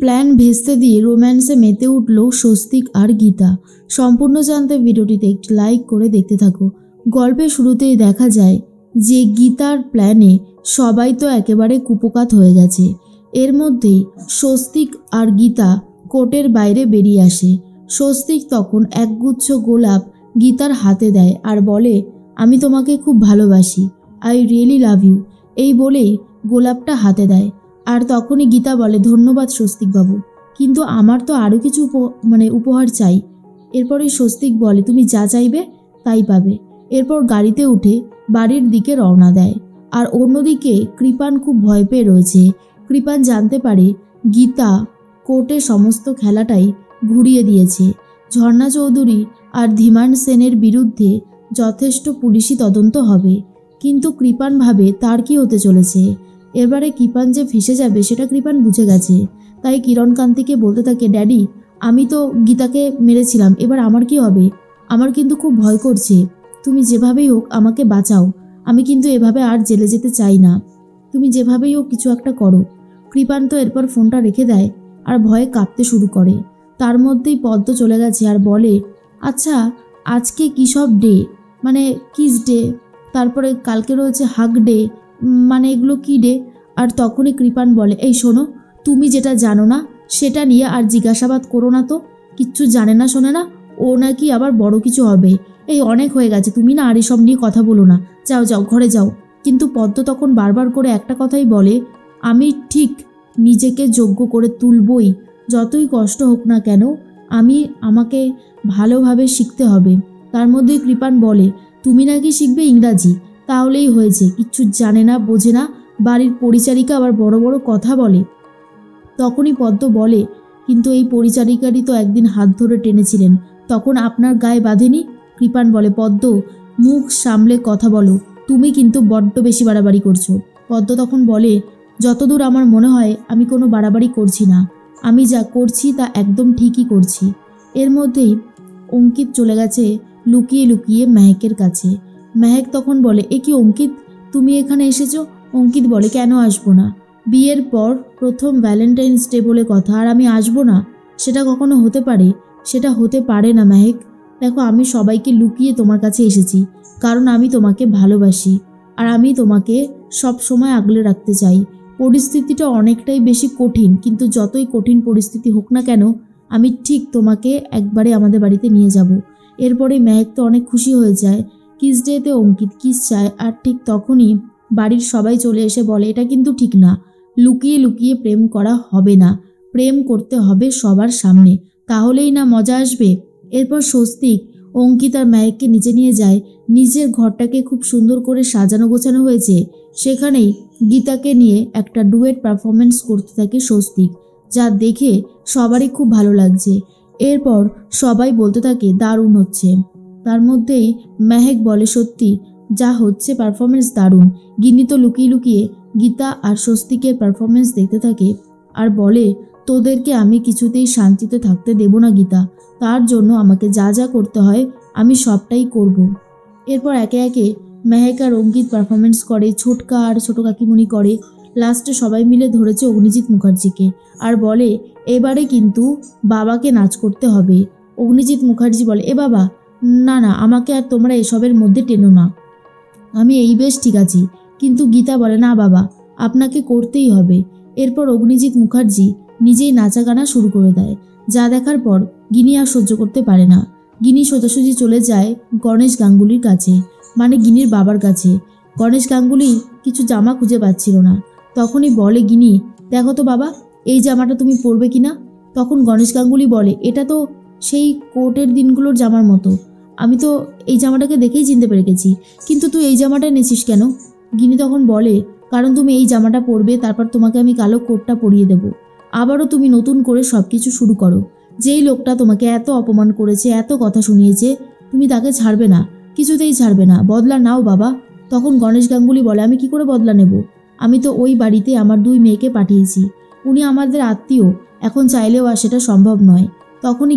Plan ভেস্তে দিয়ে রোম্যান্সে মেতে উঠল স্বস্তিক আর গীতা। সম্পূর্ণ জানতে ভিডিওটিতে একটি লাইক করে দেখতে থাকো। গল্পের শুরুতেই দেখা যায় যে গীতার প্ল্যানে সবাই তো একেবারে কুপোকাত হয়ে গেছে। এর মধ্যেই স্বস্তিক আর গীতা কোর্টের বাইরে বেরিয়ে আসে। স্বস্তিক তখন একগুচ্ছ গোলাপ গীতার হাতে দেয় আর বলে, আমি তোমাকে খুব ভালোবাসি, আই রিয়েলি লাভ ইউ, এই বলেই গোলাপটা হাতে দেয়। আর তখনই গীতা বলে, ধন্যবাদ স্বস্তিকবাবু, কিন্তু আমার তো আরও কিছু উপহার চাই। এরপরে স্বস্তিক বলে, তুমি যা চাইবে তাই পাবে। এরপর গাড়িতে উঠে বাড়ির দিকে রওনা দেয়। আর অন্যদিকে কৃপান খুব ভয় পেয়ে রয়েছে। কৃপান জানতে পারে গীতা কোর্টের সমস্ত খেলাটাই ঘুরিয়ে দিয়েছে। ঝর্ণা চৌধুরী আর ধীমান সেনের বিরুদ্ধে যথেষ্ট পুলিশি তদন্ত হবে, কিন্তু কৃপান ভাবে তার কি হতে চলেছে। এবারে কৃপান যে ফেসে যাবে সেটা কৃপান বুঝে গেছে। তাই কিরণকান্তিকে বলতে থাকে, ড্যাডি আমি তো গীতাকে মেরেছিলাম, এবার আমার কি হবে? আমার কিন্তু খুব ভয় করছে, তুমি যেভাবেই হোক আমাকে বাঁচাও, আমি কিন্তু এভাবে আর জেলে যেতে চাই না, তুমি যেভাবেই হোক কিছু একটা করো। কৃপান তো এরপর ফোনটা রেখে দেয় আর ভয়ে কাঁপতে শুরু করে। তার মধ্যেই পদ্ম চলে গেছে আর বলে, আচ্ছা আজকে কী সব ডে, মানে কিস ডে, তারপরে কালকে রয়েছে হাগ ডে, মানে এগুলো কী ডে? আর তখনই কৃপান বলে, এই শোনো, তুমি যেটা জানো না সেটা নিয়ে আর জিজ্ঞাসাবাদ করো না তো, কিচ্ছু জানে না শোনে না, ও নাকি আবার বড় কিছু হবে। এই অনেক হয়ে গেছে, তুমি না আর এসব নিয়ে কথা বলো না, যাও যাও ঘরে যাও। কিন্তু পদ্ম তখন বারবার করে একটা কথাই বলে, আমি ঠিক নিজেকে যোগ্য করে তুলবই, যতই কষ্ট হোক না কেন, আমাকে ভালোভাবে শিখতে হবে। তার মধ্যে কৃপান বলে, তুমি নাকি শিখবে ইংরাজি, তাহলেই হয়েছে, কিচ্ছু জানে না বোঝে না, বাড়ির পরিচারিকা আবার বড় বড় কথা বলে। তখনই পদ্ম বলে, কিন্তু এই পরিচারিকারই তো একদিন হাত ধরে টেনেছিলেন, তখন আপনার গায়ে বাঁধেনি? কৃপান বলে, পদ্ম মুখ সামলে কথা বলো, তুমি কিন্তু বড্ড বেশি বাড়াবাড়ি করছো। পদ্ম তখন বলে, যতদূর আমার মনে হয় আমি কোনো বাড়াবাড়ি করছি না, আমি যা করছি তা একদম ঠিকই করছি। এর মধ্যেই অঙ্কিত চলে গেছে লুকিয়ে লুকিয়ে মেহেকের কাছে। মেহেক তখন বলে, এ কি অঙ্কিত, তুমি এখানে এসেছো? অঙ্কিত বলে, কেন আসবো না, বিয়ের পর প্রথম ভ্যালেন্টাইন্স ডে বলে কথা, আর আমি আসবো না? সেটা কখনো হতে পারে? সেটা হতে পারে না মেহেক। দেখো, আমি সবাইকে লুকিয়ে তোমার কাছে এসেছি, কারণ আমি তোমাকে ভালোবাসি আর আমি তোমাকে সব সময় আগলে রাখতে চাই। পরিস্থিতিটা অনেকটাই বেশি কঠিন, কিন্তু যতই কঠিন পরিস্থিতি হোক না কেন, আমি ঠিক তোমাকে একবারে আমাদের বাড়িতে নিয়ে যাব। এরপরে মেহেক তো অনেক খুশি হয়ে যায়। কিস ডেতে অঙ্কিত কিস চায়, আর ঠিক তখনই বাড়ির সবাই চলে এসে বলে, এটা কিন্তু ঠিক না, লুকিয়ে লুকিয়ে প্রেম করা হবে না, প্রেম করতে হবে সবার সামনে, তাহলেই না মজা আসবে। এরপর স্বস্তিক অঙ্কিত আর মেহেককে নিচে নিয়ে যায়। নিজের ঘরটাকে খুব সুন্দর করে সাজানো গোছানো হয়েছে, সেখানেই গীতাকে নিয়ে একটা ডুয়েট পারফরমেন্স করতে থাকে স্বস্তিক, যা দেখে সবারই খুব ভালো লাগছে। এরপর সবাই বলতে থাকে, দারুণ হচ্ছে। তার মধ্যেই মেহেক বলে, সত্যি যা হচ্ছে পারফরমেন্স দারুণ। গিন্নি তো লুকিয়ে লুকিয়ে গীতা আর স্বস্তিকের পারফরমেন্স দেখতে থাকে আর বলে, তোদেরকে আমি কিছুতেই শান্তিতে থাকতে দেব না গীতা, তার জন্য আমাকে যা যা করতে হয় আমি সবটাই করব। এরপর একে একে মেহেক আর অঙ্কিত পারফরমেন্স করে, ছোটকা আর ছোট কাকিমণি করে। লাস্টে সবাই মিলে ধরেছে অগ্নিজিৎ মুখার্জিকে আর বলে, এবারে কিন্তু বাবাকে নাচ করতে হবে। অগ্নিজিৎ মুখার্জি বলে, এ বাবা, না না, আমাকে আর তোমরা এসবের মধ্যে টেনো না, আমি এই বেশ ঠিক আছি। কিন্তু গীতা বলে, না বাবা, আপনাকে করতেই হবে। এরপর অগ্নিজিৎ মুখার্জি নিজেই নাচা গানা শুরু করে দেয়, যা দেখার পর গিনি আর সহ্য করতে পারে না। গিনি সোজাসুজি চলে যায় গণেশ গাঙ্গুলির কাছে, মানে গিনির বাবার কাছে। গণেশ গাঙ্গুলি কিছু জামা খুঁজে পাচ্ছিল না। তখনই বলে গিনি, দেখো তো বাবা, এই জামাটা তুমি পরবে কিনা? তখন গণেশ গাঙ্গুলি বলে, এটা তো সেই কোর্টের দিনগুলোর জামার মতো, আমি তো এই জামাটাকে দেখেই চিনতে পেরে গেছি, কিন্তু তুই এই জামাটা এনেছিস কেন? গিনি তখন বলে, কারণ তুমি এই জামাটা পরবে, তারপর তোমাকে আমি কালো কোটটা পরিয়ে দেব, আবারও তুমি নতুন করে সব কিছু শুরু করো। যেই লোকটা তোমাকে এত অপমান করেছে, এত কথা শুনিয়েছে, তুমি তাকে ছাড়বে না, কিছুতেই ছাড়বে না, বদলা নাও বাবা। তখন গণেশ গাঙ্গুলি বলে, আমি কি করে বদলা নেব? আমি তো ওই বাড়িতে আমার 2 মেয়েকে পাঠিয়েছি, উনি আমাদের আত্মীয়, এখন চাইলেও আর সেটা সম্ভব নয়। তখনই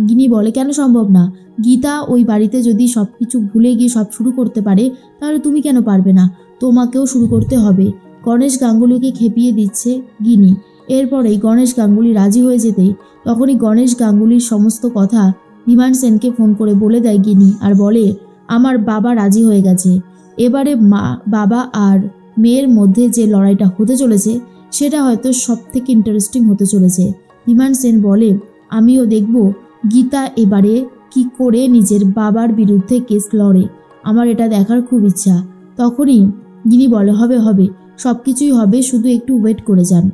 গিনি বলে, কেন সম্ভব না? গীতা ওই বাড়িতে যদি সব কিছু ভুলে গিয়ে সব শুরু করতে পারে, তাহলে তুমি কেন পারবে না? তোমাকেও শুরু করতে হবে। গণেশ গাঙ্গুলিকে খেপিয়ে দিচ্ছে গিনি। এরপরেই গণেশ গাঙ্গুলি রাজি হয়ে যেতেই তখনই গণেশ গাঙ্গুলির সমস্ত কথা ধীমান সেনকে ফোন করে বলে দেয় গিনি, আর বলে আমার বাবা রাজি হয়ে গেছে। এবারে বাবা আর মেয়ের মধ্যে যে লড়াইটা হতে চলেছে সেটা হয়তো সব থেকে ইন্টারেস্টিং হতে চলেছে। ধীমান সেন বলে আমিও দেখব গীতা এবারে কি করে নিজের বাবার বিরুদ্ধে কেস লড়ে, আমার এটা দেখার খুব ইচ্ছা। তখনই গিনি বলে হবে হবে, সব কিছুই হবে, শুধু একটু ওয়েট করে যান।